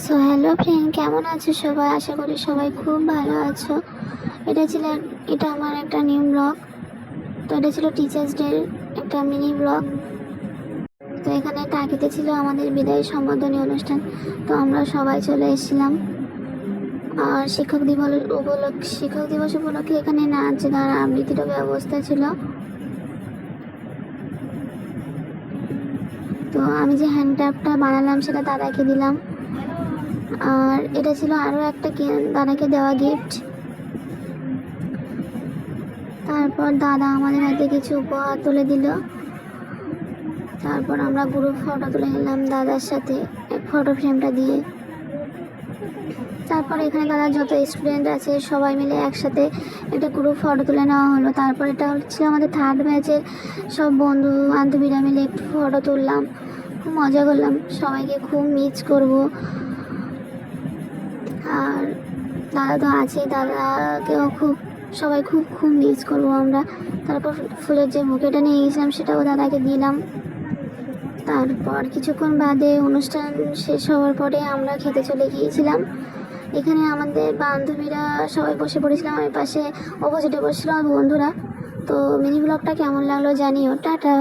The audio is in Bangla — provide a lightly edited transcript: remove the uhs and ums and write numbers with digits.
সো হ্যালো ফ্রেন্ড, কেমন আছো সবাই? আশা করি সবাই খুব ভালো আছো। এটা আমার একটা নিউ ব্লগ। তো এটা ছিল টিচার্স ডে একটা মিনি ব্লগ। তো এখানে টাকিতে ছিল আমাদের বিদায় সম্বোধনী অনুষ্ঠান। তো আমরা সবাই চলে এসেছিলাম। আর শিক্ষক দিবস উপলক্ষে এখানে নাচ গান আবৃত্তির ব্যবস্থা ছিল। তো আমি যে হ্যান্ড ক্রাফটটা বানালাম সেটা দাদাকে দিলাম। আর এটা ছিল আরও একটা দাদাকে দেওয়া গিফট। তারপর দাদা আমাদের হাতে কিছু উপহার তুলে দিল। তারপর আমরা গ্রুপ ফটো তুলে নিলাম দাদার সাথে ফটো ফ্রেমটা দিয়ে। তারপর এখানে দাদার যত স্টুডেন্ট আছে সবাই মিলে একসাথে একটা গ্রুপ ফটো তুলে নেওয়া হলো। তারপর এটা হচ্ছে আমাদের থার্ড ব্যাচের সব বন্ধু বান্ধবীরা মিলে একটু ফটো তুললাম, খুব মজা করলাম। সবাইকে খুব মিস করব। আর দাদা তো আছেই, দাদাকেও সবাই খুব খুব মিস করবো আমরা। তারপর ফুলের যে বুকেটা নিয়ে গেছিলাম সেটাও দাদাকে দিলাম। তারপর কিছুক্ষণ বাদে অনুষ্ঠান শেষ হওয়ার পরে আমরা খেতে চলে গিয়েছিলাম। এখানে আমাদের বান্ধবীরা সবাই বসে পড়েছিলাম, আমার পাশে অপোজিটে বসেছিল আমার বন্ধুরা। তো মিনি ব্লগটা কেমন লাগলো জানিও। টাটা।